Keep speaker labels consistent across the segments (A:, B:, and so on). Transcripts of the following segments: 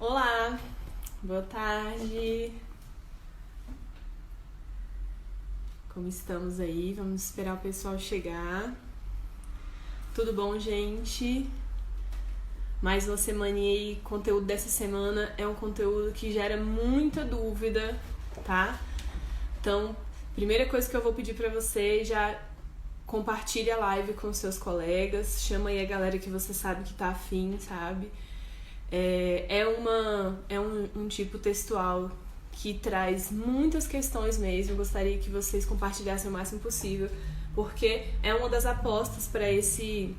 A: Olá, boa tarde. Como estamos aí? Vamos esperar o pessoal chegar. Tudo bom, gente? Mais uma semaninha aí. Conteúdo dessa semana é um conteúdo que gera muita dúvida, tá? Então, primeira coisa que eu vou pedir pra você, já compartilhe a live com seus colegas, chama aí a galera que você sabe que tá afim, sabe? É um tipo textual que traz muitas questões mesmo. Eu gostaria que vocês compartilhassem o máximo possível, porque é uma das apostas para esse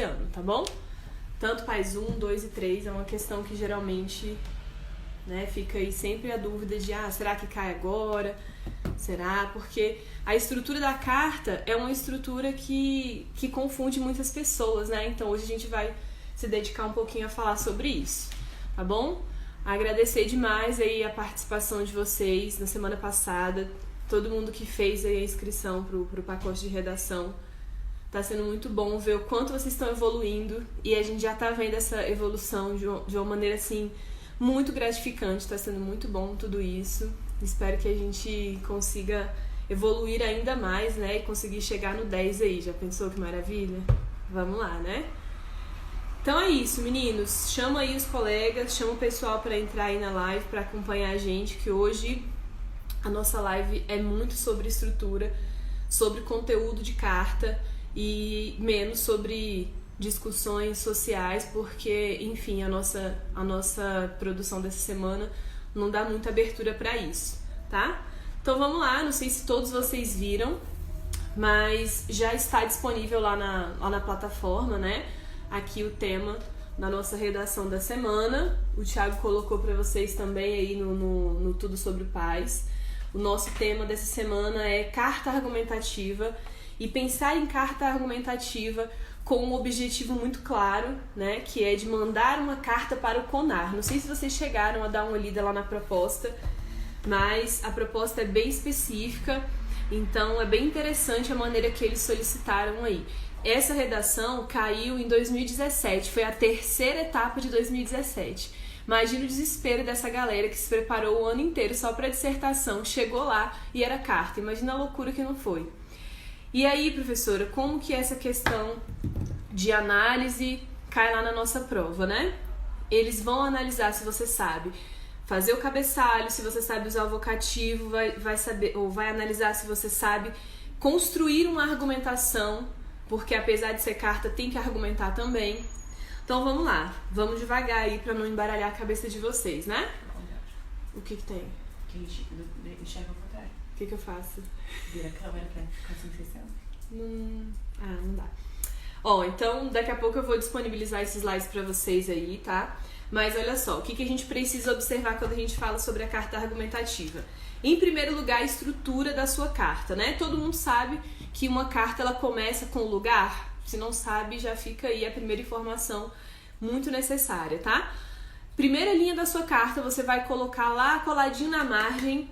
A: ano, tá bom? Tanto PAES 1, 2 e 3 é uma questão que geralmente, né, fica aí sempre a dúvida de será que cai agora? Será? Porque a estrutura da carta é uma estrutura que confunde muitas pessoas, né? Então hoje a gente vai se dedicar um pouquinho a falar sobre isso, tá bom? Agradecer demais aí a participação de vocês na semana passada, todo mundo que fez aí a inscrição pro pacote de redação. Tá sendo muito bom ver o quanto vocês estão evoluindo e a gente já tá vendo essa evolução de uma maneira assim muito gratificante. Tá sendo muito bom tudo isso. Espero que a gente consiga evoluir ainda mais, né? E conseguir chegar no 10 aí. Já pensou que maravilha? Vamos lá, né? Então é isso, meninos. Chama aí os colegas, chama o pessoal para entrar aí na live, para acompanhar a gente, que hoje a nossa live é muito sobre estrutura, sobre conteúdo de carta e menos sobre discussões sociais, porque, enfim, a nossa produção dessa semana não dá muita abertura para isso, tá? Então vamos lá, não sei se todos vocês viram, mas já está disponível lá na plataforma, né? Aqui o tema da nossa redação da semana. O Thiago colocou para vocês também aí no Tudo Sobre Paz. O nosso tema dessa semana é carta argumentativa, e pensar em carta argumentativa com um objetivo muito claro, né, que é de mandar uma carta para o CONAR. Não sei se vocês chegaram a dar uma lida lá na proposta, mas a proposta é bem específica, então é bem interessante a maneira que eles solicitaram aí. Essa redação caiu em 2017, foi a terceira etapa de 2017. Imagina o desespero dessa galera que se preparou o ano inteiro só para a dissertação, chegou lá e era carta. Imagina a loucura que não foi. E aí, professora, como que essa questão de análise cai lá na nossa prova, né? Eles vão analisar se você sabe fazer o cabeçalho, se você sabe usar o vocativo, vai saber, ou vai analisar se você sabe construir uma argumentação, porque apesar de ser carta, tem que argumentar também. Então vamos lá, vamos devagar aí pra não embaralhar a cabeça de vocês, né? O que tem?
B: Enxerga ao contrário.
A: O que eu faço?
B: Vira a câmera pra ficar sem sessão.
A: Não dá. Então daqui a pouco eu vou disponibilizar esses slides pra vocês aí, tá? Mas olha só, o que a gente precisa observar quando a gente fala sobre a carta argumentativa? Em primeiro lugar, a estrutura da sua carta, né? Todo mundo sabe que uma carta ela começa com o lugar. Se não sabe, já fica aí a primeira informação muito necessária, tá? Primeira linha da sua carta, você vai colocar lá coladinho na margem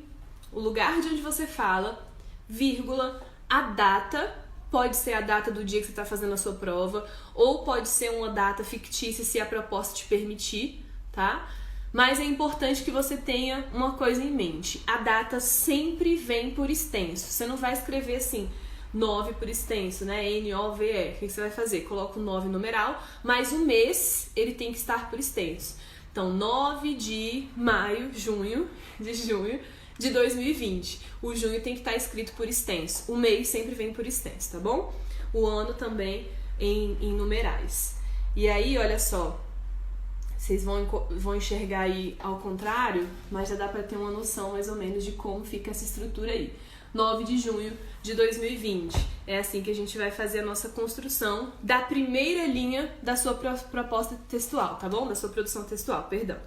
A: o lugar de onde você fala, vírgula, a data, pode ser a data do dia que você está fazendo a sua prova, ou pode ser uma data fictícia se a proposta te permitir, tá? Mas é importante que você tenha uma coisa em mente. A data sempre vem por extenso. Você não vai escrever assim, 9 por extenso, né? N-O-V-E. O que você vai fazer? Coloca o 9 numeral, mas o mês ele tem que estar por extenso. Então, 9 de junho de 2020. O junho tem que estar escrito por extenso. O mês sempre vem por extenso, tá bom? O ano também em numerais. E aí, olha só, vocês vão enxergar aí ao contrário, mas já dá para ter uma noção mais ou menos de como fica essa estrutura aí. 9 de junho de 2020. É assim que a gente vai fazer a nossa construção da primeira linha da sua proposta textual, tá bom? Da sua produção textual, perdão.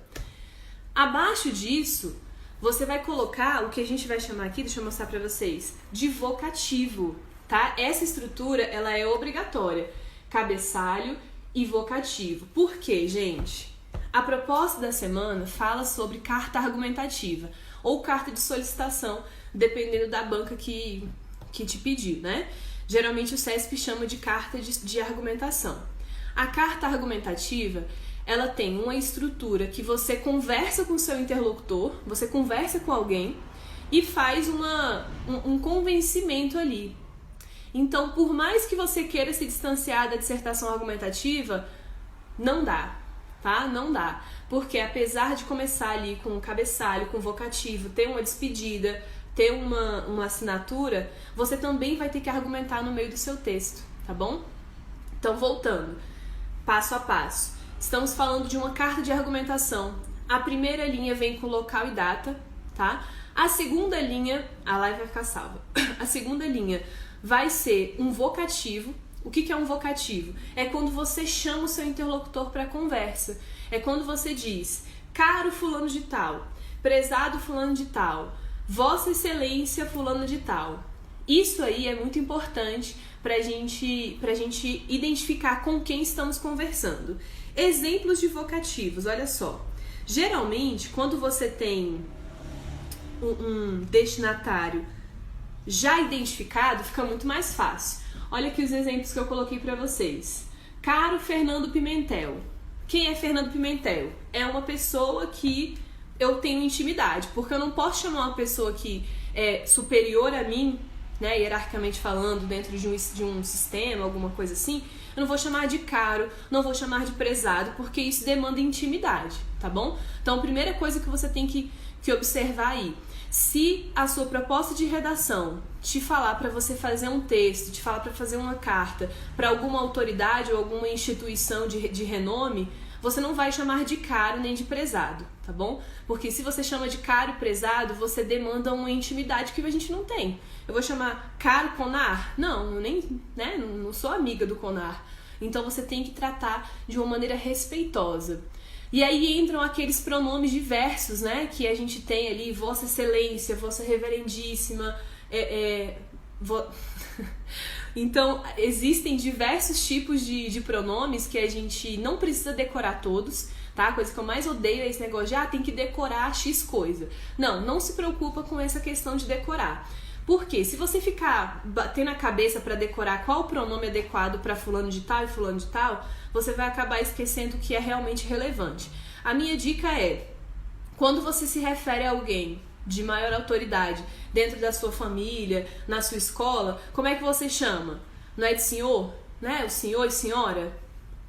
A: Abaixo disso, você vai colocar o que a gente vai chamar aqui, deixa eu mostrar pra vocês, de vocativo, tá? Essa estrutura, ela é obrigatória. Cabeçalho e vocativo. Por quê, gente? A proposta da semana fala sobre carta argumentativa ou carta de solicitação, dependendo da banca que te pediu, né? Geralmente o CESP chama de carta de argumentação. A carta argumentativa, ela tem uma estrutura que você conversa com o seu interlocutor, você conversa com alguém e faz um convencimento ali. Então, por mais que você queira se distanciar da dissertação argumentativa, não dá, tá? Não dá. Porque apesar de começar ali com um cabeçalho, com um vocativo, ter uma despedida, ter uma assinatura, você também vai ter que argumentar no meio do seu texto, tá bom? Então, voltando, passo a passo. Estamos falando de uma carta de argumentação. A primeira linha vem com local e data, tá? A segunda linha, a live vai ficar salva. A segunda linha vai ser um vocativo. O que é um vocativo? É quando você chama o seu interlocutor para conversa. É quando você diz, caro fulano de tal, prezado fulano de tal, vossa excelência fulano de tal. Isso aí é muito importante pra gente identificar com quem estamos conversando. Exemplos de vocativos, olha só. Geralmente, quando você tem um destinatário já identificado, fica muito mais fácil. Olha aqui os exemplos que eu coloquei para vocês. Caro Fernando Pimentel. Quem é Fernando Pimentel? É uma pessoa que eu tenho intimidade, porque eu não posso chamar uma pessoa que é superior a mim, né, hierarquicamente falando, dentro de um sistema, alguma coisa assim. Eu não vou chamar de caro, não vou chamar de prezado, porque isso demanda intimidade, tá bom? Então, a primeira coisa que você tem que observar aí, se a sua proposta de redação te falar para você fazer um texto, te falar para fazer uma carta para alguma autoridade ou alguma instituição de renome, você não vai chamar de caro nem de prezado, tá bom? Porque se você chama de caro e prezado, você demanda uma intimidade que a gente não tem. Eu vou chamar caro Conar? Não, eu nem, né, não sou amiga do Conar. Então você tem que tratar de uma maneira respeitosa. E aí entram aqueles pronomes diversos, né, que a gente tem ali, Vossa Excelência, Vossa Reverendíssima, Então, existem diversos tipos de pronomes que a gente não precisa decorar todos, tá? A coisa que eu mais odeio é esse negócio de, tem que decorar X coisa. Não se preocupa com essa questão de decorar. Porque se você ficar batendo a cabeça para decorar qual o pronome adequado para fulano de tal e fulano de tal, você vai acabar esquecendo o que é realmente relevante. A minha dica é, quando você se refere a alguém de maior autoridade dentro da sua família, na sua escola, como é que você chama? Não é de senhor? Né? O senhor e senhora?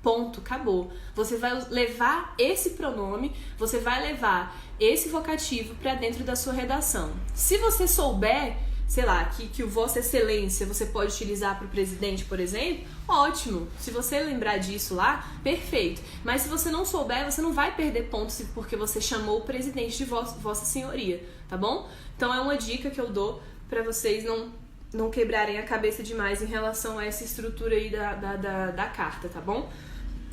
A: Ponto, acabou. Você vai levar esse pronome, você vai levar esse vocativo para dentro da sua redação. Se você souber, sei lá, que o Vossa Excelência você pode utilizar para o presidente, por exemplo, ótimo. Se você lembrar disso lá, perfeito. Mas se você não souber, você não vai perder pontos porque você chamou o presidente de Vossa Senhoria, tá bom? Então é uma dica que eu dou para vocês não quebrarem a cabeça demais em relação a essa estrutura aí da carta, tá bom?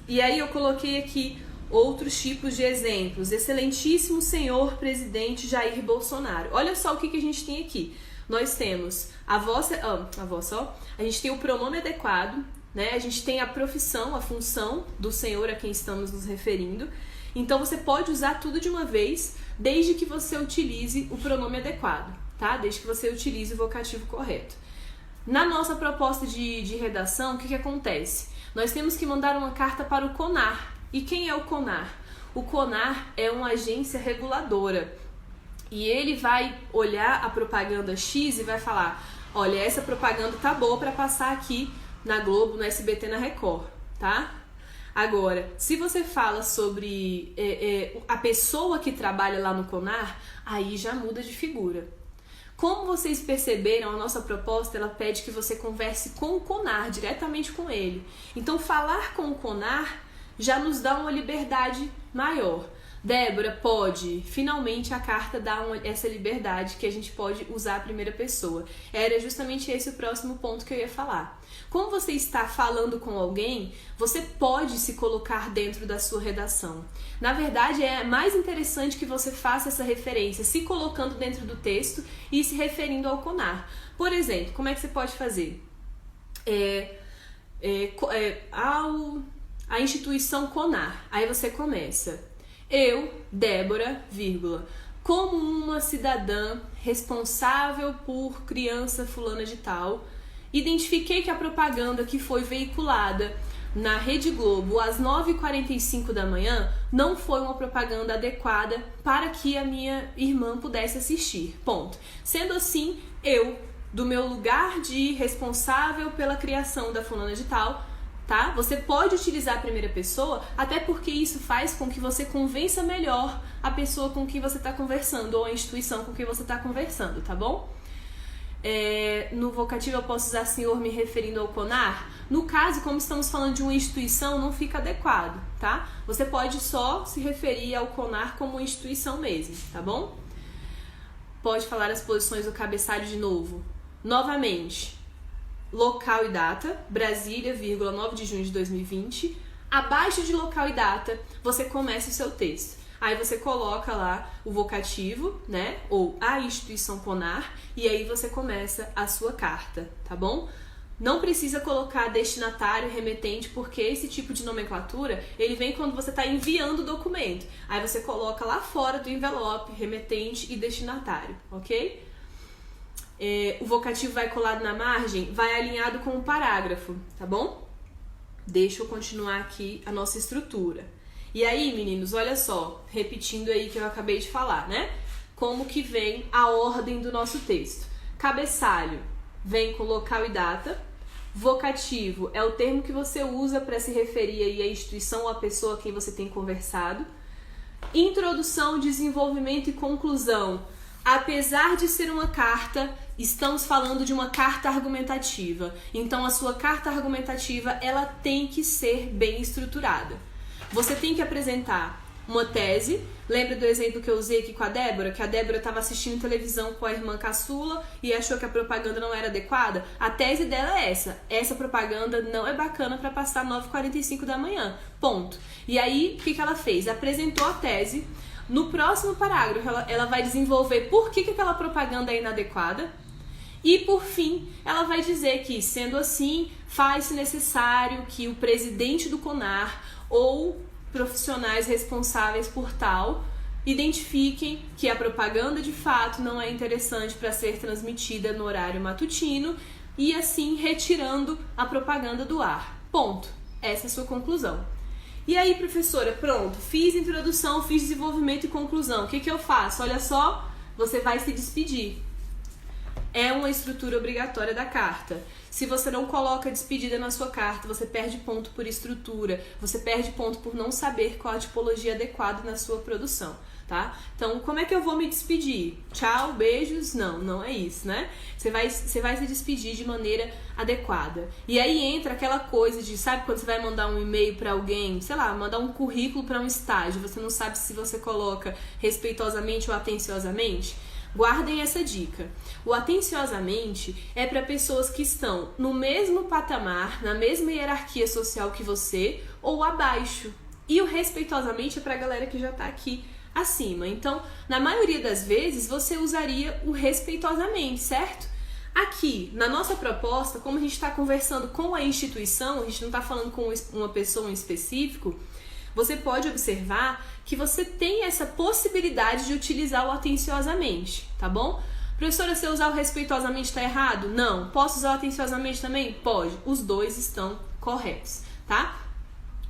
A: E aí eu coloquei aqui outros tipos de exemplos. Excelentíssimo senhor presidente Jair Bolsonaro. Olha só o que a gente tem aqui. Nós temos a gente tem o pronome adequado, né? A gente tem a profissão, a função do senhor a quem estamos nos referindo. Então você pode usar tudo de uma vez, desde que você utilize o pronome adequado, tá? Desde que você utilize o vocativo correto. Na nossa proposta de redação, o que acontece? Nós temos que mandar uma carta para o CONAR. E quem é o CONAR? O CONAR é uma agência reguladora. E ele vai olhar a propaganda X e vai falar, olha, essa propaganda tá boa para passar aqui na Globo, no SBT, na Record, tá? Agora, se você fala sobre a pessoa que trabalha lá no CONAR, aí já muda de figura. Como vocês perceberam, a nossa proposta, ela pede que você converse com o CONAR, diretamente com ele. Então, falar com o CONAR já nos dá uma liberdade maior. Débora, pode, finalmente a carta dá essa liberdade que a gente pode usar a primeira pessoa. Era justamente esse o próximo ponto que eu ia falar. Como você está falando com alguém, você pode se colocar dentro da sua redação. Na verdade, é mais interessante que você faça essa referência, se colocando dentro do texto e se referindo ao CONAR. Por exemplo, como é que você pode fazer? A instituição CONAR. Aí você começa... Eu, Débora, vírgula, como uma cidadã responsável por criança fulana de tal, identifiquei que a propaganda que foi veiculada na Rede Globo às 9h45 da manhã não foi uma propaganda adequada para que a minha irmã pudesse assistir. Ponto. Sendo assim, eu, do meu lugar de responsável pela criação da fulana de tal, tá? Você pode utilizar a primeira pessoa, até porque isso faz com que você convença melhor a pessoa com quem você está conversando ou a instituição com quem você está conversando, tá bom? No vocativo eu posso usar senhor me referindo ao CONAR? No caso, como estamos falando de uma instituição, não fica adequado, tá? Você pode só se referir ao CONAR como uma instituição mesmo, tá bom? Pode falar as posições do cabeçalho de novo. Novamente, local e data, Brasília, 9 de junho de 2020. Abaixo de local e data, você começa o seu texto. Aí você coloca lá o vocativo, né? Ou a instituição CONAR, e aí você começa a sua carta, tá bom? Não precisa colocar destinatário, remetente, porque esse tipo de nomenclatura, ele vem quando você está enviando o documento. Aí você coloca lá fora do envelope, remetente e destinatário, ok? O vocativo vai colado na margem, vai alinhado com o parágrafo, tá bom? Deixa eu continuar aqui a nossa estrutura. E aí, meninos, olha só, repetindo aí que eu acabei de falar, né? Como que vem a ordem do nosso texto. Cabeçalho vem com local e data. Vocativo é o termo que você usa para se referir aí à instituição ou à pessoa a quem você tem conversado. Introdução, desenvolvimento e conclusão. Apesar de ser uma carta, estamos falando de uma carta argumentativa. Então, a sua carta argumentativa, ela tem que ser bem estruturada. Você tem que apresentar uma tese. Lembra do exemplo que eu usei aqui com a Débora? Que a Débora estava assistindo televisão com a irmã caçula e achou que a propaganda não era adequada? A tese dela é essa. Essa propaganda não é bacana para passar 9h45 da manhã. Ponto. E aí, o que ela fez? Apresentou a tese. No próximo parágrafo, ela vai desenvolver por que aquela propaganda é inadequada. E, por fim, ela vai dizer que, sendo assim, faz-se necessário que o presidente do CONAR ou profissionais responsáveis por tal identifiquem que a propaganda de fato não é interessante para ser transmitida no horário matutino e assim retirando a propaganda do ar. Ponto. Essa é a sua conclusão. E aí, professora, pronto, fiz introdução, fiz desenvolvimento e conclusão. O que eu faço? Olha só, você vai se despedir. É uma estrutura obrigatória da carta. Se você não coloca despedida na sua carta, você perde ponto por estrutura, você perde ponto por não saber qual a tipologia adequada na sua produção, tá? Então, como é que eu vou me despedir? Tchau, beijos? Não, não é isso, né? Você vai se despedir de maneira adequada. E aí entra aquela coisa de, sabe quando você vai mandar um e-mail para alguém, sei lá, mandar um currículo para um estágio, você não sabe se você coloca respeitosamente ou atenciosamente? Guardem essa dica. O atenciosamente é para pessoas que estão no mesmo patamar, na mesma hierarquia social que você ou abaixo. E o respeitosamente é para a galera que já está aqui acima. Então, na maioria das vezes, você usaria o respeitosamente, certo? Aqui, na nossa proposta, como a gente está conversando com a instituição, a gente não está falando com uma pessoa em específico, você pode observar que você tem essa possibilidade de utilizar o atenciosamente, tá bom? Professora, se eu usar o respeitosamente está errado? Não. Posso usar o atenciosamente também? Pode. Os dois estão corretos, tá?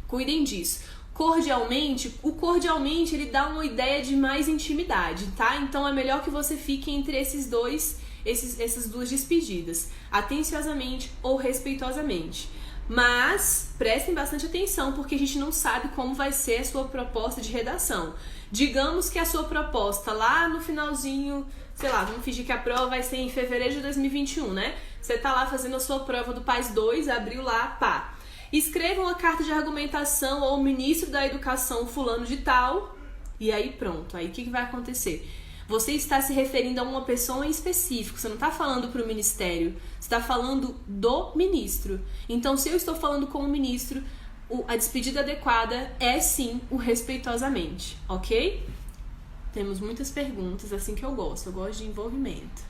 A: Cuidem disso. Cordialmente, o cordialmente ele dá uma ideia de mais intimidade, tá? Então é melhor que você fique entre essas duas despedidas, atenciosamente ou respeitosamente. Mas prestem bastante atenção, porque a gente não sabe como vai ser a sua proposta de redação. Digamos que a sua proposta lá no finalzinho, sei lá, vamos fingir que a prova vai ser em fevereiro de 2021, né? Você tá lá fazendo a sua prova do PAS 2, abriu lá, pá. Escreva uma carta de argumentação ao ministro da Educação fulano de tal, e aí pronto. Aí o que vai acontecer? Você está se referindo a uma pessoa em específico, você não está falando para o ministério, você está falando do ministro. Então, se eu estou falando com o ministro, a despedida adequada é sim o respeitosamente, ok? Temos muitas perguntas, assim que eu gosto de envolvimento.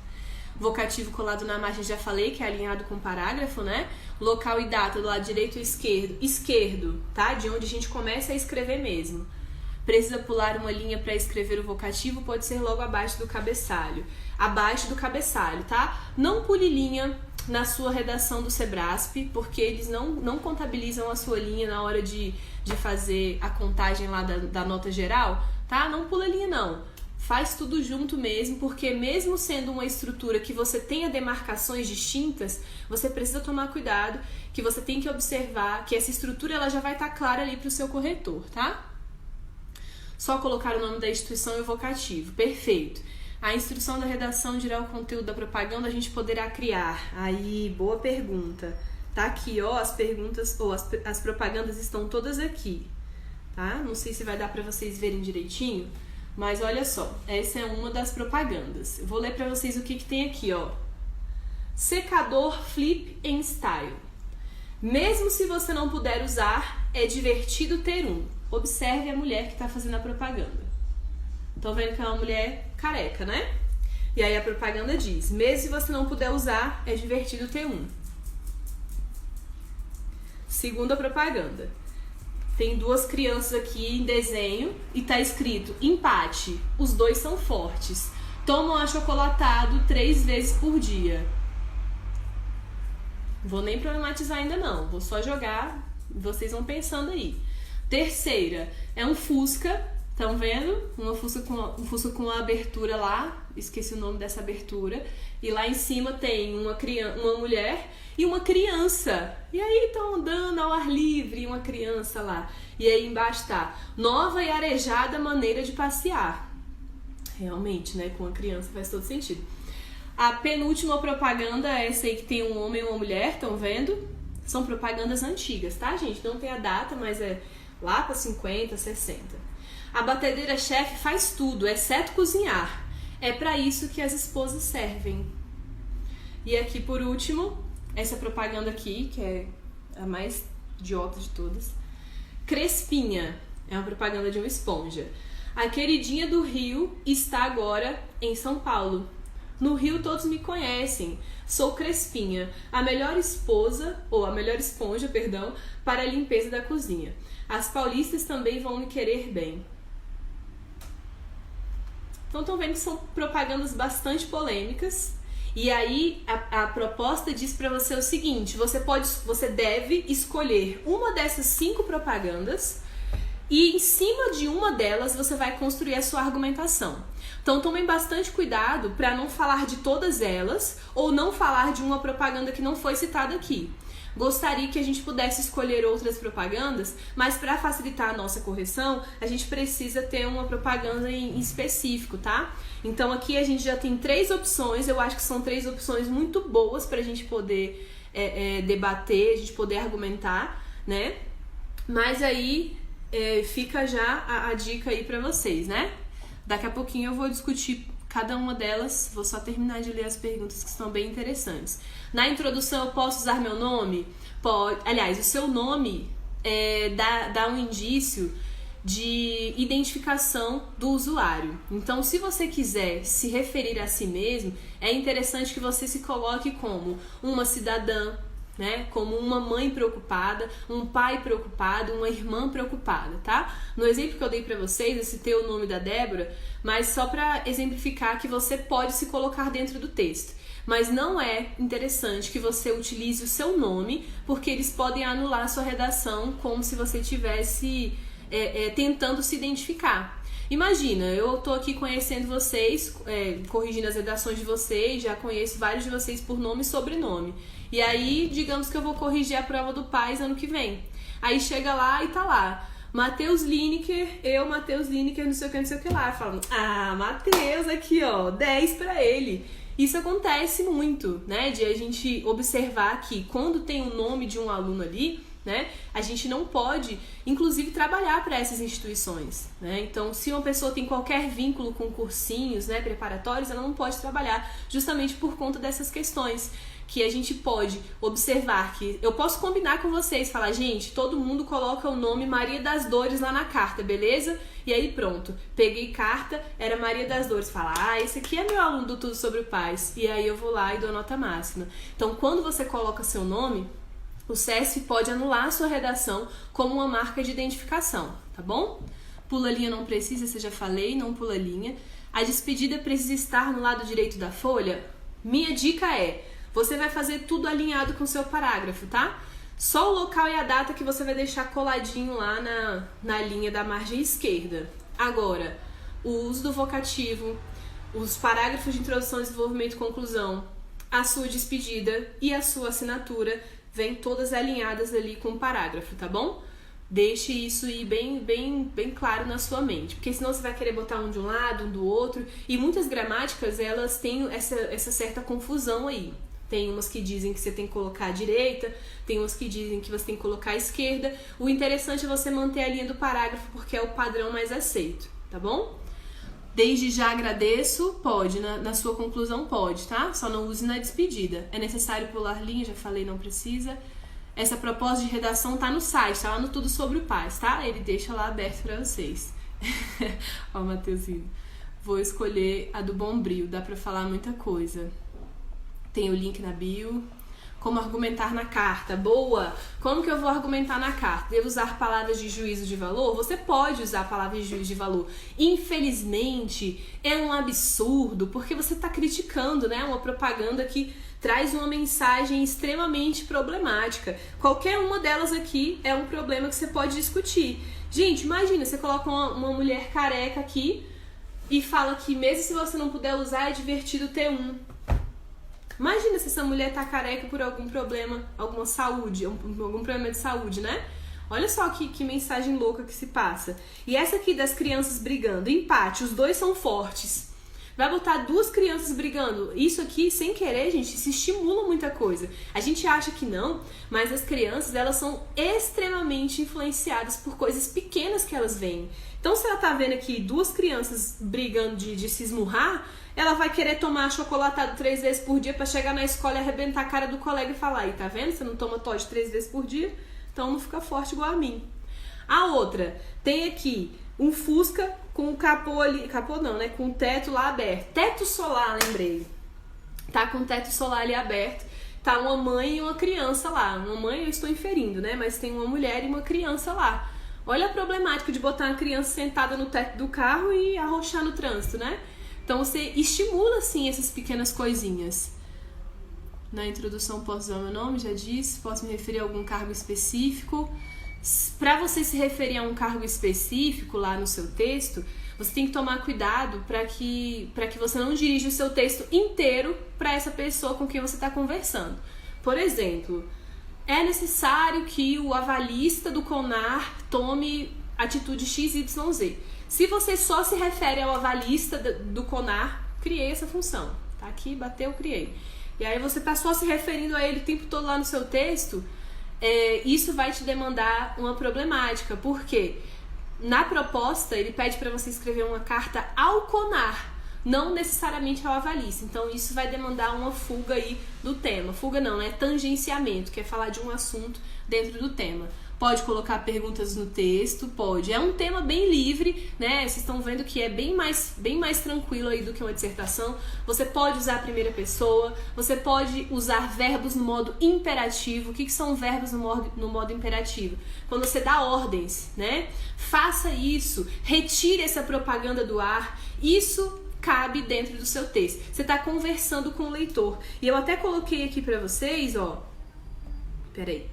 A: Vocativo colado na margem, já falei que é alinhado com o parágrafo, né? Local e data do lado direito ou esquerdo, tá? De onde a gente começa a escrever mesmo. Precisa pular uma linha para escrever o vocativo, pode ser logo abaixo do cabeçalho. Abaixo do cabeçalho, tá? Não pule linha na sua redação do Sebrasp, porque eles não contabilizam a sua linha na hora de fazer a contagem lá da nota geral, tá? Não pula linha não. Faz tudo junto mesmo, porque mesmo sendo uma estrutura que você tenha demarcações distintas, você precisa tomar cuidado, que você tem que observar que essa estrutura ela já vai estar clara ali para o seu corretor, tá? Só colocar o nome da instituição e o vocativo. Perfeito. A instrução da redação dirá o conteúdo da propaganda, a gente poderá criar. Aí, boa pergunta. Tá aqui, ó, as perguntas, ou as propagandas estão todas aqui, tá? Não sei se vai dar para vocês verem direitinho, mas olha só, essa é uma das propagandas. Eu vou ler para vocês o que tem aqui, ó. Secador Flip and Style. Mesmo se você não puder usar, é divertido ter um. Observe a mulher que está fazendo a propaganda. Estão vendo que é uma mulher careca, né? E aí a propaganda diz, mesmo se você não puder usar, é divertido ter um. Segunda propaganda. Tem duas crianças aqui em desenho e tá escrito, empate, os dois são fortes. Tomam achocolatado 3 vezes por dia. Vou nem problematizar ainda não, vou só jogar, vocês vão pensando aí. Terceira, é um Fusca, estão vendo? Um Fusca com uma abertura lá, esqueci o nome dessa abertura. E lá em cima tem uma mulher e uma criança. E aí estão andando ao ar livre, uma criança lá. E aí embaixo tá, nova e arejada maneira de passear. Realmente, né? Com a criança faz todo sentido. A penúltima propaganda é essa aí que tem um homem e uma mulher, estão vendo? São propagandas antigas, tá, gente? Não tem a data, mas é lá para 50, 60. A batedeira-chefe faz tudo, exceto cozinhar. É para isso que as esposas servem. E aqui, por último, essa propaganda aqui, que é a mais idiota de todas. Crespinha. É uma propaganda de uma esponja. A queridinha do Rio está agora em São Paulo. No Rio todos me conhecem. Sou Crespinha, a melhor esposa, ou a melhor esponja, perdão, para a limpeza da cozinha. As paulistas também vão me querer bem. Então estão vendo que são propagandas bastante polêmicas. E aí a proposta diz para você o seguinte, você deve escolher uma dessas 5 propagandas e em cima de uma delas você vai construir a sua argumentação. Então tomem bastante cuidado para não falar de todas elas ou não falar de uma propaganda que não foi citada aqui. Gostaria que a gente pudesse escolher outras propagandas, mas para facilitar a nossa correção, a gente precisa ter uma propaganda em específico, tá? Então aqui a gente já tem 3 opções, eu acho que são 3 opções muito boas para a gente poder debater, a gente poder argumentar, né? Mas aí fica já a dica aí para vocês, né? Daqui a pouquinho eu vou discutir cada uma delas, vou só terminar de ler as perguntas que estão bem interessantes. Na introdução eu posso usar meu nome? Pode. Aliás, o seu nome dá um indício de identificação do usuário. Então, se você quiser se referir a si mesmo, é interessante que você se coloque como uma cidadã, né? Como uma mãe preocupada, um pai preocupado, uma irmã preocupada, tá? No exemplo que eu dei pra vocês, eu citei o nome da Débora, mas só pra exemplificar que você pode se colocar dentro do texto. Mas não é interessante que você utilize o seu nome, porque eles podem anular a sua redação como se você estivesse tentando se identificar. Imagina, eu tô aqui conhecendo vocês, corrigindo as redações de vocês, já conheço vários de vocês por nome e sobrenome. E aí, digamos que eu vou corrigir a prova do PAS ano que vem. Aí chega lá e tá lá, Matheus Lineker, Matheus Lineker, não sei o que lá. Falando, Matheus aqui, ó, 10 pra ele. Isso acontece muito, né, de a gente observar que quando tem o nome de um aluno ali, né, a gente não pode, inclusive, trabalhar para essas instituições, né? Então, se uma pessoa tem qualquer vínculo com cursinhos, né, preparatórios, ela não pode trabalhar justamente por conta dessas questões, que a gente pode observar que eu posso combinar com vocês, falar, gente, todo mundo coloca o nome Maria das Dores lá na carta, beleza? E aí pronto, peguei carta, era Maria das Dores, fala, esse aqui é meu aluno do Tudo Sobre o Paz, e aí eu vou lá e dou nota máxima. Então, quando você coloca seu nome, o CESP pode anular a sua redação como uma marca de identificação, tá bom? Pula linha não precisa, você já falei, não pula linha. A despedida precisa estar no lado direito da folha? Minha dica é, você vai fazer tudo alinhado com o seu parágrafo, tá? Só o local e a data que você vai deixar coladinho lá na linha da margem esquerda. Agora, o uso do vocativo, os parágrafos de introdução, desenvolvimento e conclusão, a sua despedida e a sua assinatura vêm todas alinhadas ali com o parágrafo, tá bom? Deixe isso aí bem claro na sua mente, porque senão você vai querer botar um de um lado, um do outro, e muitas gramáticas, elas têm essa certa confusão aí. Tem umas que dizem que você tem que colocar à direita, tem umas que dizem que você tem que colocar à esquerda. O interessante é você manter a linha do parágrafo, porque é o padrão mais aceito, tá bom? Desde já agradeço, pode, na sua conclusão pode, tá? Só não use na despedida. É necessário pular linha, já falei, não precisa. Essa proposta de redação tá no site, tá lá no Tudo Sobre o Paz, tá? Ele deixa lá aberto pra vocês. Ó, Matheusinho. Vou escolher a do Bombril, dá pra falar muita coisa. Tem o link na bio. Como argumentar na carta? Boa! Como que eu vou argumentar na carta? Devo usar palavras de juízo de valor? Você pode usar palavras de juízo de valor. Infelizmente, é um absurdo, porque você está criticando, né? Uma propaganda que traz uma mensagem extremamente problemática. Qualquer uma delas aqui é um problema que você pode discutir. Gente, imagina, você coloca uma mulher careca aqui e fala que mesmo se você não puder usar, é divertido ter um. Imagina se essa mulher tá careca por algum problema, alguma saúde, algum problema de saúde, né? Olha só que mensagem louca que se passa. E essa aqui das crianças brigando, empate, os dois são fortes. Vai botar duas crianças brigando. Isso aqui, sem querer, gente, se estimula muita coisa. A gente acha que não, mas as crianças, elas são extremamente influenciadas por coisas pequenas que elas veem. Então, se ela tá vendo aqui duas crianças brigando de se esmurrar, ela vai querer tomar chocolatado 3 vezes por dia pra chegar na escola e arrebentar a cara do colega e falar, aí, tá vendo? Você não toma Todd 3 vezes por dia, então não fica forte igual a mim. A outra, tem aqui um Fusca com o capô ali, capô não, né? Com o teto lá aberto. Teto solar, lembrei. Tá com o teto solar ali aberto. Tá uma mãe e uma criança lá. Uma mãe eu estou inferindo, né? Mas tem uma mulher e uma criança lá. Olha a problemática de botar uma criança sentada no teto do carro e arrochar no trânsito, né? Então você estimula, assim, essas pequenas coisinhas. Na introdução posso usar o meu nome, já disse. Posso me referir a algum cargo específico. Para você se referir a um cargo específico lá no seu texto, você tem que tomar cuidado para que você não dirija o seu texto inteiro para essa pessoa com quem você está conversando. Por exemplo, é necessário que o avalista do CONAR tome atitude XYZ. Se você só se refere ao avalista do CONAR, criei essa função. Tá aqui, bateu, criei. E aí você está só se referindo a ele o tempo todo lá no seu texto, isso vai te demandar uma problemática. Por quê? Na proposta, ele pede para você escrever uma carta ao CONAR, não necessariamente ao avalista. Então, isso vai demandar uma fuga aí do tema. Fuga não, né? Tangenciamento, que é falar de um assunto dentro do tema. Pode colocar perguntas no texto, pode. É um tema bem livre, né? Vocês estão vendo que é bem mais tranquilo aí do que uma dissertação. Você pode usar a primeira pessoa, você pode usar verbos no modo imperativo. O que são verbos no modo imperativo? Quando você dá ordens, né? Faça isso, retire essa propaganda do ar. Isso cabe dentro do seu texto. Você está conversando com o leitor. E eu até coloquei aqui para vocês, ó. Peraí.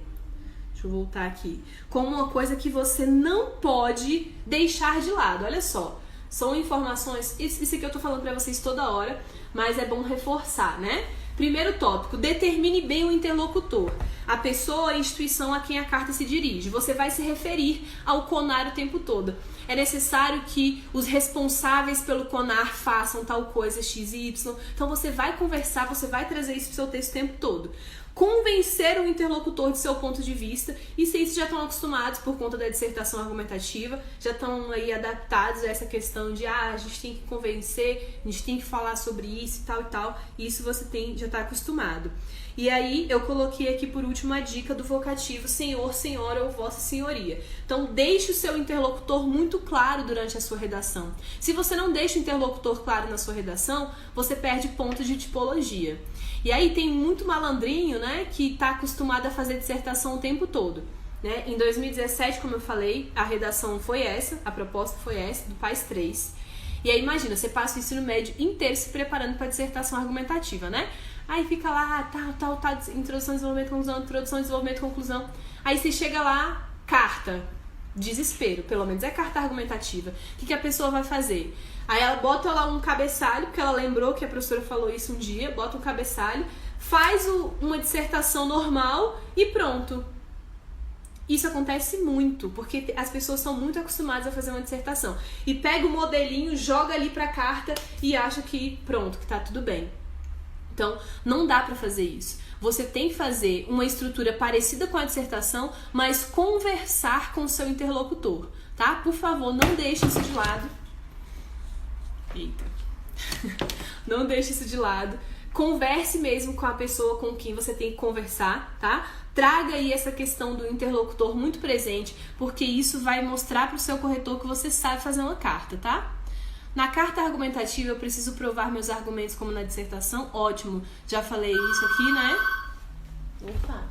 A: Deixa eu voltar aqui. Como uma coisa que você não pode deixar de lado. Olha só. São informações... Isso aqui eu tô falando pra vocês toda hora, mas é bom reforçar, né? Primeiro tópico. Determine bem o interlocutor. A pessoa, a instituição a quem a carta se dirige. Você vai se referir ao CONAR o tempo todo. É necessário que os responsáveis pelo CONAR façam tal coisa X e Y. Então você vai conversar, você vai trazer isso pro seu texto o tempo todo. Convencer o interlocutor de seu ponto de vista. Isso aí vocês já estão acostumados por conta da dissertação argumentativa, já estão aí adaptados a essa questão de a gente tem que convencer, a gente tem que falar sobre isso e tal, e isso você já está acostumado. E aí eu coloquei aqui por último a dica do vocativo senhor, senhora ou vossa senhoria. Então deixe o seu interlocutor muito claro durante a sua redação. Se você não deixa o interlocutor claro na sua redação, você perde pontos de tipologia. E aí tem muito malandrinho, né, que está acostumado a fazer dissertação o tempo todo. né? Em 2017, como eu falei, a redação foi essa, a proposta foi essa, do PAS 3. E aí imagina, você passa o ensino médio inteiro se preparando para dissertação argumentativa, né? Aí fica lá, tal, introdução, desenvolvimento, conclusão, introdução, desenvolvimento, conclusão. Aí você chega lá, carta, desespero, pelo menos é carta argumentativa. O que a pessoa vai fazer? Aí ela bota lá um cabeçalho, porque ela lembrou que a professora falou isso um dia, bota um cabeçalho, faz uma dissertação normal e pronto. Isso acontece muito, porque as pessoas são muito acostumadas a fazer uma dissertação. E pega o modelinho, joga ali pra carta e acha que pronto, que tá tudo bem. Então, não dá pra fazer isso. Você tem que fazer uma estrutura parecida com a dissertação, mas conversar com o seu interlocutor, tá? Por favor, não deixe isso de lado. Eita. Não deixe isso de lado. Converse mesmo com a pessoa com quem você tem que conversar, tá? Traga aí essa questão do interlocutor muito presente, porque isso vai mostrar para o seu corretor que você sabe fazer uma carta, tá? Na carta argumentativa eu preciso provar meus argumentos como na dissertação, ótimo, já falei isso aqui, né? Opa!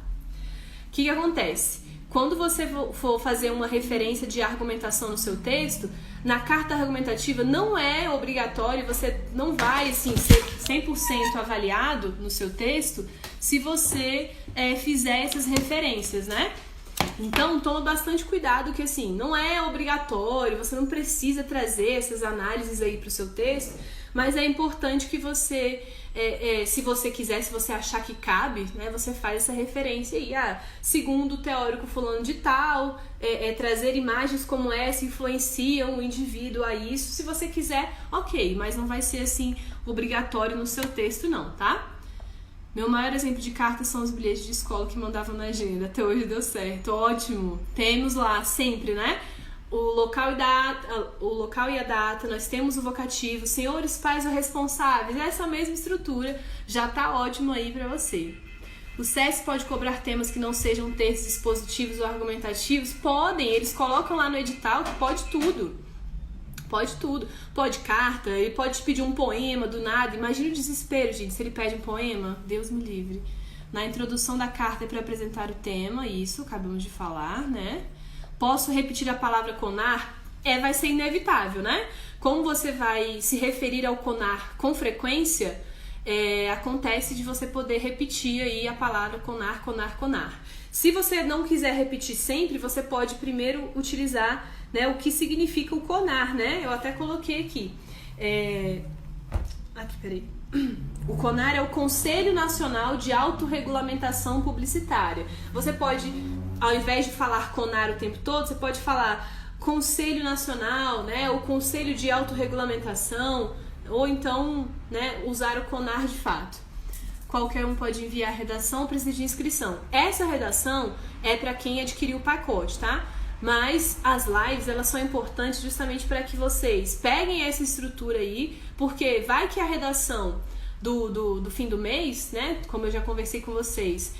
A: O que acontece? Quando você for fazer uma referência de argumentação no seu texto, na carta argumentativa não é obrigatório, você não vai assim, ser 100% avaliado no seu texto se você fizer essas referências, né? Então, toma bastante cuidado que assim, não é obrigatório, você não precisa trazer essas análises aí para o seu texto, mas é importante que você, se você quiser, se você achar que cabe, né, você faz essa referência aí. Segundo o teórico fulano de tal, trazer imagens como essa influenciam o indivíduo a isso. Se você quiser, ok, mas não vai ser assim obrigatório no seu texto não, tá? Meu maior exemplo de carta são os bilhetes de escola que mandavam na agenda. Até hoje deu certo, ótimo. Temos lá sempre, né? O local e a data, nós temos o vocativo, senhores pais ou responsáveis, essa mesma estrutura já tá ótimo aí para você. O SESC pode cobrar temas que não sejam textos expositivos ou argumentativos? Podem, eles colocam lá no edital que pode tudo. Pode tudo. Pode carta, ele pode te pedir um poema do nada. Imagina o desespero, gente, se ele pede um poema. Deus me livre. Na introdução da carta é para apresentar o tema, isso, acabamos de falar, né? Posso repetir a palavra CONAR? Vai ser inevitável, né? Como você vai se referir ao CONAR com frequência, acontece de você poder repetir aí a palavra CONAR, CONAR, CONAR. Se você não quiser repetir sempre, você pode primeiro utilizar, né, o que significa o CONAR, né? Eu até coloquei aqui. Peraí. O CONAR é o Conselho Nacional de Autorregulamentação Publicitária. Você pode, ao invés de falar CONAR o tempo todo, você pode falar Conselho Nacional, né? O Conselho de Autorregulamentação, ou então, né, usar o CONAR de fato. Qualquer um pode enviar a redação ou precisa de inscrição. Essa redação é para quem adquiriu o pacote, tá? Mas as lives, elas são importantes justamente para que vocês peguem essa estrutura aí, porque vai que a redação do fim do mês, né, como eu já conversei com vocês,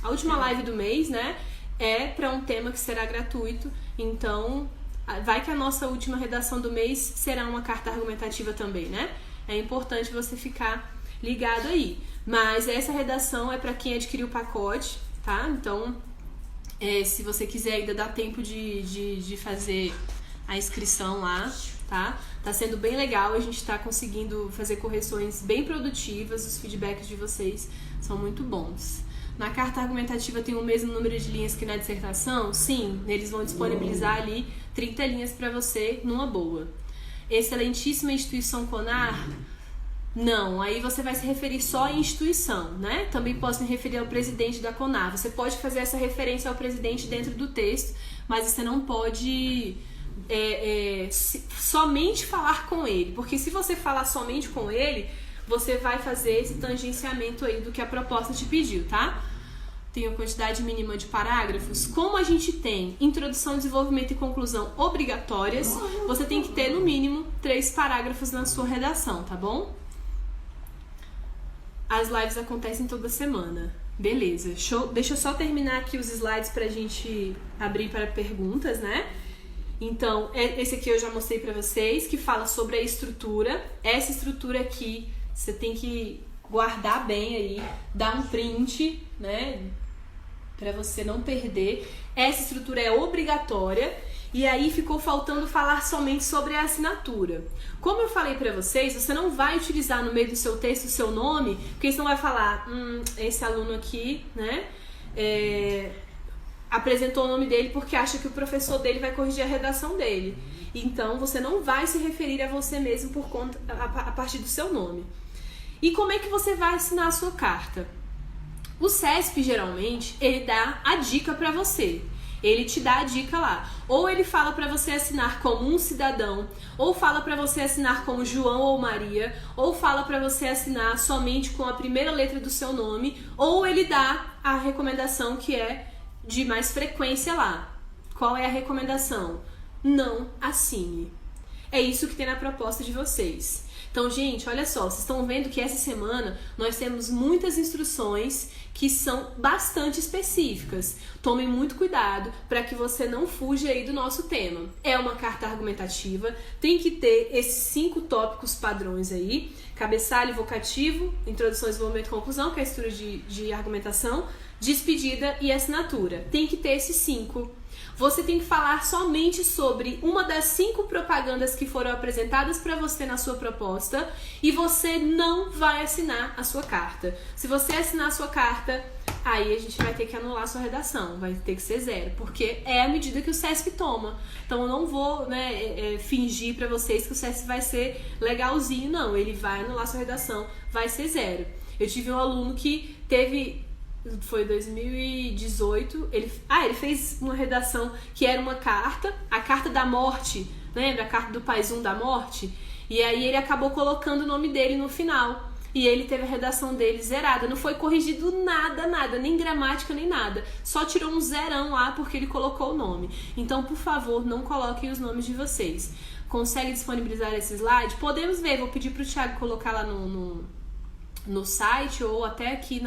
A: a última live do mês, né, é para um tema que será gratuito, então vai que a nossa última redação do mês será uma carta argumentativa também, né? É importante você ficar ligado aí. Mas essa redação é para quem adquiriu o pacote, tá? Então, se você quiser ainda dá tempo de fazer a inscrição lá, tá? Tá sendo bem legal, a gente tá conseguindo fazer correções bem produtivas, os feedbacks de vocês são muito bons. Na carta argumentativa tem o mesmo número de linhas que na dissertação? Sim, eles vão disponibilizar ali 30 linhas para você numa boa. Excelentíssima instituição CONAR? Não, aí você vai se referir só à instituição, né? Também posso me referir ao presidente da CONAR. Você pode fazer essa referência ao presidente dentro do texto, mas você não pode somente falar com ele, porque se você falar somente com ele, você vai fazer esse tangenciamento aí do que a proposta te pediu, tá? Tem a quantidade mínima de parágrafos. Como a gente tem introdução, desenvolvimento e conclusão obrigatórias, você tem que ter no mínimo 3 parágrafos na sua redação, tá bom? As lives acontecem toda semana. Beleza. Deixa eu só terminar aqui os slides pra gente abrir para perguntas, né? Então, esse aqui eu já mostrei pra vocês, que fala sobre a estrutura. Essa estrutura aqui, você tem que guardar bem aí, dar um print, né? para você não perder. Essa estrutura é obrigatória. E aí ficou faltando falar somente sobre a assinatura. Como eu falei pra vocês, você não vai utilizar no meio do seu texto o seu nome, porque você não vai falar, esse aluno aqui, né, apresentou o nome dele porque acha que o professor dele vai corrigir a redação dele. Então, você não vai se referir a você mesmo por conta, a partir do seu nome. E como é que você vai assinar a sua carta? O CESP, geralmente, ele dá a dica pra você. Ele te dá a dica lá. Ou ele fala para você assinar como um cidadão, ou fala para você assinar como João ou Maria, ou fala para você assinar somente com a primeira letra do seu nome, ou ele dá a recomendação que é de mais frequência lá. Qual é a recomendação? Não assine. É isso que tem na proposta de vocês. Então, gente, olha só, vocês estão vendo que essa semana nós temos muitas instruções que são bastante específicas. Tomem muito cuidado para que você não fuja aí do nosso tema. É uma carta argumentativa, tem que ter esses 5 tópicos padrões aí: cabeçalho, vocativo, introdução, desenvolvimento e conclusão, que é a estrutura de argumentação, despedida e assinatura. Tem que ter esses 5. Você tem que falar somente sobre uma das 5 propagandas que foram apresentadas para você na sua proposta e você não vai assinar a sua carta. Se você assinar a sua carta, aí a gente vai ter que anular a sua redação, vai ter que ser 0, porque é a medida que o CESP toma. Então eu não vou, fingir para vocês que o CESP vai ser legalzinho, não. Ele vai anular a sua redação, vai ser 0. Eu tive um aluno que teve... Foi 2018, ele fez uma redação que era uma carta, a carta da morte, lembra? A carta do paizum da morte? E aí ele acabou colocando o nome dele no final. E ele teve a redação dele zerada. Não foi corrigido nada, nem gramática, nem nada. Só tirou um 0 lá porque ele colocou o nome. Então, por favor, não coloquem os nomes de vocês. Consegue disponibilizar esse slide? Podemos ver, vou pedir pro Thiago colocar lá no site ou até aqui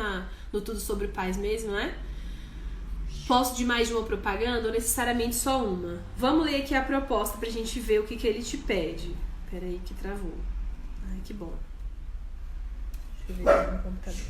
A: no Tudo Sobre Paz mesmo, né? Posso de mais de uma propaganda ou necessariamente só uma? Vamos ler aqui a proposta pra gente ver o que ele te pede. Peraí que travou. Ai, que bom. Deixa eu ver aqui no computador.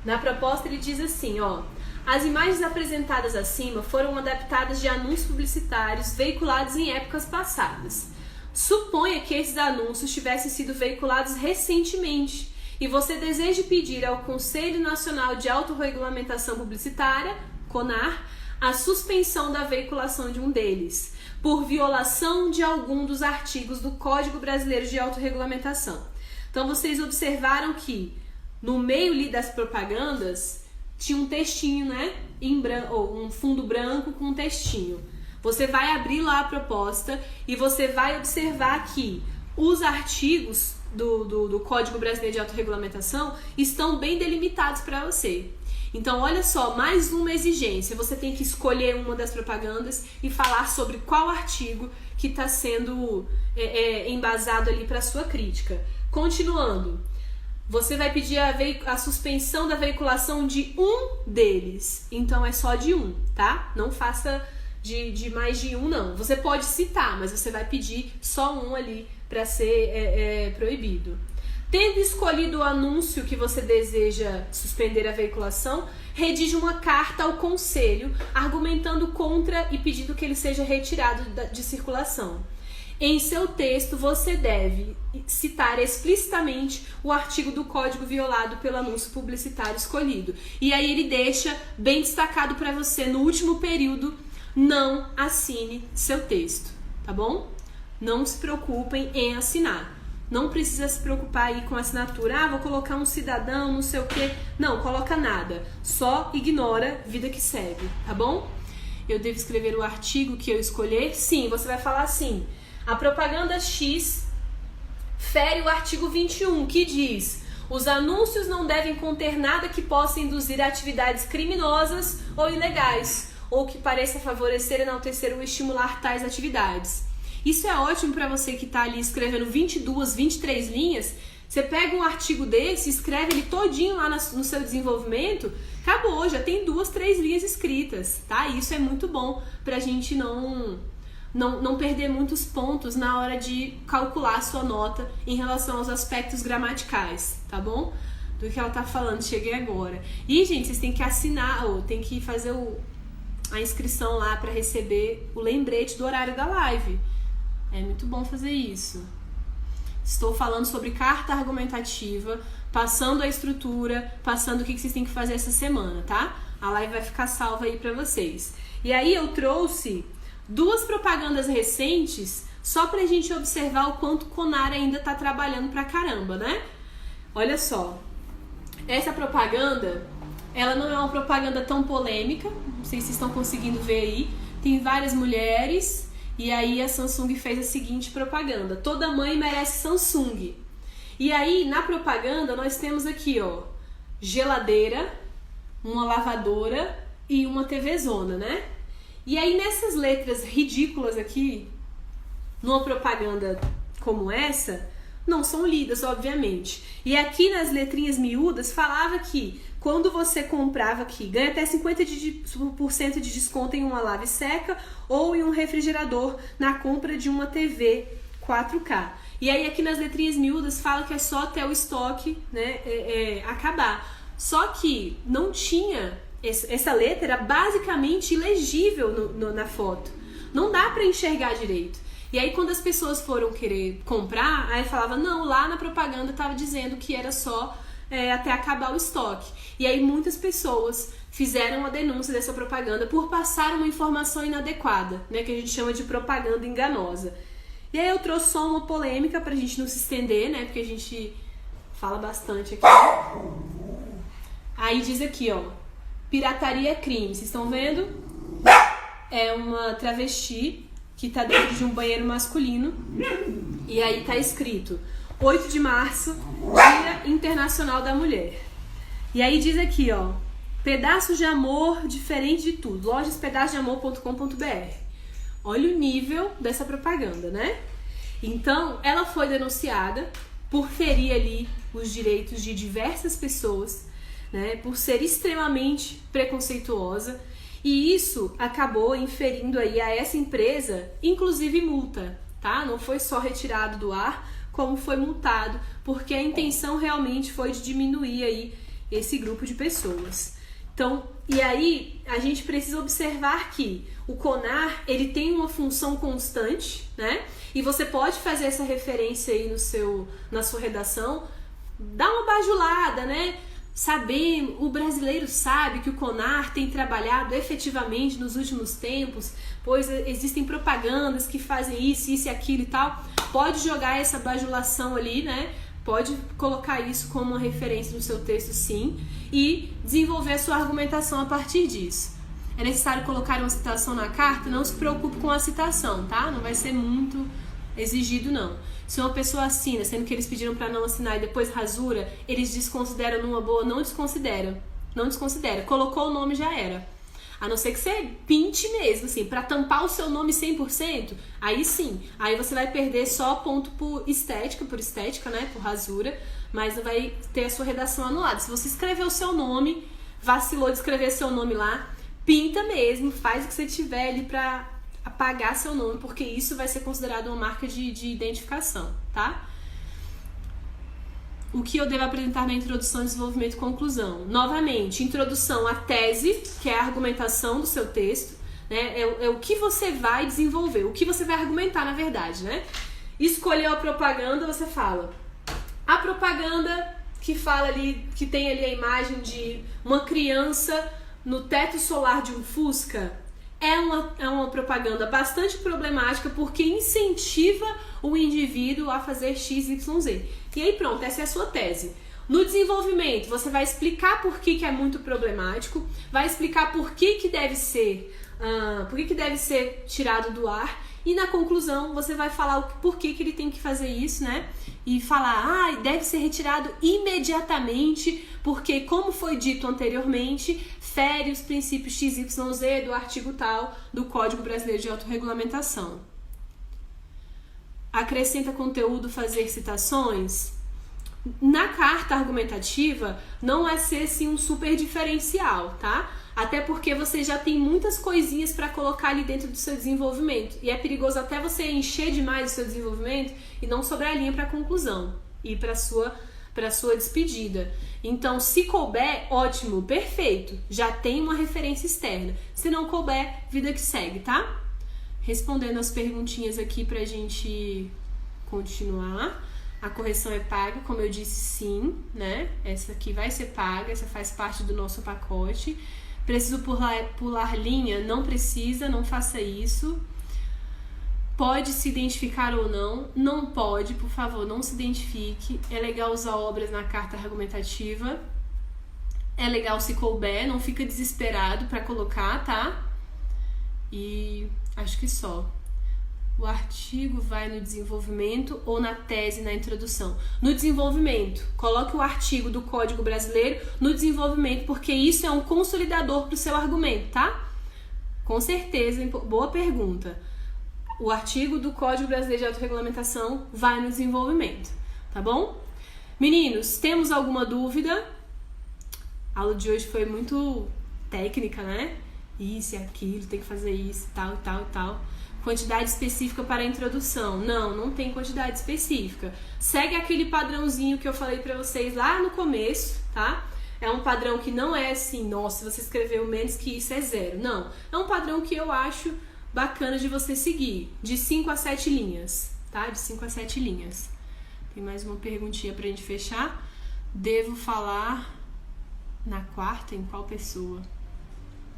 A: Na proposta ele diz assim, ó: as imagens apresentadas acima foram adaptadas de anúncios publicitários veiculados em épocas passadas. Suponha que esses anúncios tivessem sido veiculados recentemente e você deseja pedir ao Conselho Nacional de Autorregulamentação Publicitária, CONAR, a suspensão da veiculação de um deles, por violação de algum dos artigos do Código Brasileiro de Autorregulamentação. Então vocês observaram que no meio ali das propagandas tinha um textinho, né? Ou um fundo branco com um textinho. Você vai abrir lá a proposta e você vai observar que os artigos do Código Brasileiro de Autorregulamentação estão bem delimitados para você. Então, olha só, mais uma exigência. Você tem que escolher uma das propagandas e falar sobre qual artigo que está sendo embasado ali para a sua crítica. Continuando, você vai pedir a suspensão da veiculação de um deles. Então, é só de um, tá? Não faça de mais de um, não. Você pode citar, mas você vai pedir só um ali para ser proibido. Tendo escolhido o anúncio que você deseja suspender a veiculação, redige uma carta ao conselho argumentando contra e pedindo que ele seja retirado de circulação. Em seu texto, você deve citar explicitamente o artigo do código violado pelo anúncio publicitário escolhido. E aí ele deixa bem destacado para você no último período: não assine seu texto, tá bom? Não se preocupem em assinar. Não precisa se preocupar aí com a assinatura. Vou colocar um cidadão, não sei o quê. Não, coloca nada. Só ignora, vida que segue, tá bom? Eu devo escrever o artigo que eu escolher? Sim, você vai falar assim: a propaganda X fere o artigo 21, que diz: os anúncios não devem conter nada que possa induzir a atividades criminosas ou ilegais, ou que pareça favorecer, enaltecer ou estimular tais atividades. Isso é ótimo para você que está ali escrevendo 22, 23 linhas. Você pega um artigo desse, escreve ele todinho lá no seu desenvolvimento, acabou, já tem 2, 3 linhas escritas, tá? Isso é muito bom para a gente não perder muitos pontos na hora de calcular a sua nota em relação aos aspectos gramaticais, tá bom? do que ela tá falando, cheguei agora. E, gente, vocês têm que assinar, ou tem que fazer a inscrição lá para receber o lembrete do horário da live. É muito bom fazer isso. Estou falando sobre carta argumentativa, passando a estrutura, passando o que vocês têm que fazer essa semana, tá? A live vai ficar salva aí pra vocês. E aí eu trouxe 2 propagandas recentes só pra gente observar o quanto o Conar ainda tá trabalhando pra caramba, né? Olha só. Essa propaganda, ela não é uma propaganda tão polêmica, não sei se vocês estão conseguindo ver aí. Tem várias mulheres e aí a Samsung fez a seguinte propaganda: toda mãe merece Samsung. E aí na propaganda nós temos aqui, ó, geladeira, uma lavadora e uma TVzona, né? E aí nessas letras ridículas aqui, numa propaganda como essa, não são lidas, obviamente. E aqui nas letrinhas miúdas falava que quando você comprava aqui, ganha até 50% de desconto em uma lave seca ou em um refrigerador na compra de uma TV 4K. E aí aqui nas letrinhas miúdas fala que é só até o estoque, né, acabar. Só que não tinha, essa letra era basicamente ilegível na foto. Não dá pra enxergar direito. E aí quando as pessoas foram querer comprar, aí falava, não, lá na propaganda tava dizendo que era só até acabar o estoque. E aí muitas pessoas fizeram a denúncia dessa propaganda por passar uma informação inadequada, né, que a gente chama de propaganda enganosa. E aí eu trouxe só uma polêmica pra gente não se estender, né, porque a gente fala bastante aqui. Aí diz aqui, ó, pirataria é crime, vocês estão vendo? É uma travesti que tá dentro de um banheiro masculino. E aí tá escrito 8 de março, Dia Internacional da Mulher. E aí diz aqui, ó, pedaços de amor diferente de tudo, lojaspedaçosdeamor.com.br. Olha o nível dessa propaganda, né? Então, ela foi denunciada por ferir ali os direitos de diversas pessoas, né? Por ser extremamente preconceituosa. E isso acabou inferindo aí a essa empresa, inclusive multa, tá? Não foi só retirado do ar, como foi multado, porque a intenção realmente foi de diminuir aí esse grupo de pessoas. Então, e aí a gente precisa observar que o Conar, ele tem uma função constante, né? E você pode fazer essa referência aí na sua redação, dá uma bajulada, né? O brasileiro sabe que o Conar tem trabalhado efetivamente nos últimos tempos, pois existem propagandas que fazem isso e aquilo e tal. Pode jogar essa bajulação ali, né? Pode colocar isso como uma referência no seu texto, sim, e desenvolver a sua argumentação a partir disso. É necessário colocar uma citação na carta? Não se preocupe com a citação, tá? Não vai ser muito exigido, não. Se uma pessoa assina, sendo que eles pediram para não assinar e depois rasura, eles desconsideram numa boa, não desconsidera. Não desconsidera. Colocou o nome, já era. A não ser que você pinte mesmo, assim, para tampar o seu nome 100%, aí sim. Aí você vai perder só ponto por estética, né, por rasura, mas não vai ter a sua redação anulada. Se você escreveu o seu nome, vacilou de escrever seu nome lá, pinta mesmo, faz o que você tiver ali pra apagar seu nome, porque isso vai ser considerado uma marca de identificação, tá? O que eu devo apresentar na introdução, desenvolvimento e conclusão? Novamente, introdução à tese, que é a argumentação do seu texto, né? É o que você vai desenvolver, o que você vai argumentar, na verdade, né? Escolheu a propaganda, você fala. A propaganda que fala ali, que tem ali a imagem de uma criança no teto solar de um Fusca, é uma propaganda bastante problemática porque incentiva o indivíduo a fazer XYZ. E aí pronto, essa é a sua tese. No desenvolvimento, você vai explicar por que é muito problemático, vai explicar por que deve ser tirado do ar, e na conclusão você vai falar por que ele tem que fazer isso, né? E falar, deve ser retirado imediatamente, porque, como foi dito anteriormente, fere os princípios XYZ do artigo tal do Código Brasileiro de Autorregulamentação. Acrescenta conteúdo, fazer citações. Na carta argumentativa, não vai ser assim um super diferencial, tá? Até porque você já tem muitas coisinhas para colocar ali dentro do seu desenvolvimento. E é perigoso até você encher demais o seu desenvolvimento e não sobrar linha para a conclusão e para a sua para sua despedida. Então, se couber, ótimo, perfeito. Já tem uma referência externa. Se não couber, vida que segue, tá? Respondendo as perguntinhas aqui pra gente continuar. A correção é paga, como eu disse, sim, né? Essa aqui vai ser paga, essa faz parte do nosso pacote. Preciso pular linha? Não precisa, não faça isso. Pode se identificar ou não? Não pode, por favor, não se identifique. É legal usar obras na carta argumentativa. É legal se couber, não fica desesperado para colocar, tá? E acho que só. O artigo vai no desenvolvimento ou na tese, na introdução? No desenvolvimento. Coloque o artigo do Código Brasileiro no desenvolvimento, porque isso é um consolidador para o seu argumento, tá? Com certeza, boa pergunta. O artigo do Código Brasileiro de Autorregulamentação vai no desenvolvimento, tá bom? Meninos, temos alguma dúvida? A aula de hoje foi muito técnica, né? Isso e aquilo, tem que fazer isso, tal, tal, tal. Quantidade específica para a introdução? Não tem quantidade específica. Segue aquele padrãozinho que eu falei pra vocês lá no começo, tá? É um padrão que não é assim, nossa, se você escreveu menos que isso é 0. Não, é um padrão que eu acho bacana de você seguir, de 5 a 7 linhas, tá? De 5 a 7 linhas. Tem mais uma perguntinha pra gente fechar. Devo falar na quarta? Em qual pessoa?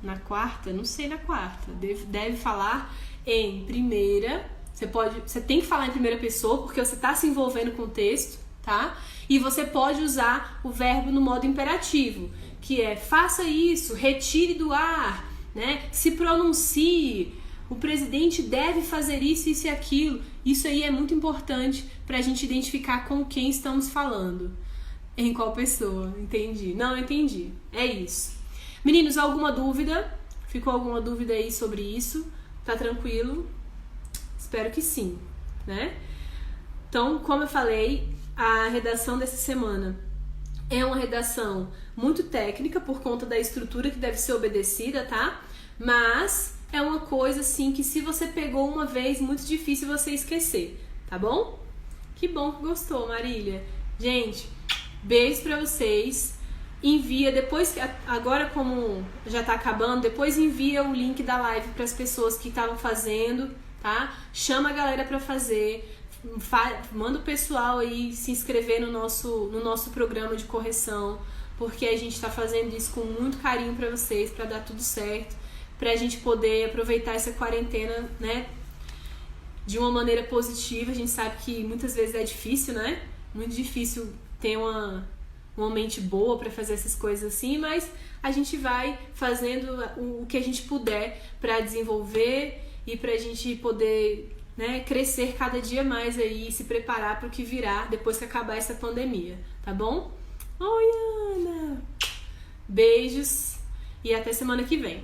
A: Na quarta? Não sei na quarta. Deve falar em primeira. Você tem que falar em primeira pessoa porque você tá se envolvendo com o texto, tá? E você pode usar o verbo no modo imperativo, que é faça isso, retire do ar, né? Se pronuncie. O presidente deve fazer isso, isso e aquilo. Isso aí é muito importante pra gente identificar com quem estamos falando. Em qual pessoa. Entendi. Não, entendi. É isso. Meninos, alguma dúvida? Ficou alguma dúvida aí sobre isso? Tá tranquilo? Espero que sim, né? Então, como eu falei, a redação dessa semana é uma redação muito técnica por conta da estrutura que deve ser obedecida, tá? Mas é uma coisa assim que se você pegou uma vez, muito difícil você esquecer, tá bom? Que bom que gostou, Marília. Gente, beijo pra vocês. Envia, depois, agora como já tá acabando, depois envia o link da live para as pessoas que estavam fazendo, tá? Chama a galera pra fazer, manda o pessoal aí se inscrever no nosso programa de correção, porque a gente tá fazendo isso com muito carinho pra vocês, pra dar tudo certo, pra gente poder aproveitar essa quarentena, né, de uma maneira positiva. A gente sabe que muitas vezes é difícil, né? Muito difícil ter uma mente boa para fazer essas coisas assim, mas a gente vai fazendo o que a gente puder para desenvolver e pra gente poder, né, crescer cada dia mais aí e se preparar para o que virá depois que acabar essa pandemia, tá bom? Oi, Ana! Beijos e até semana que vem.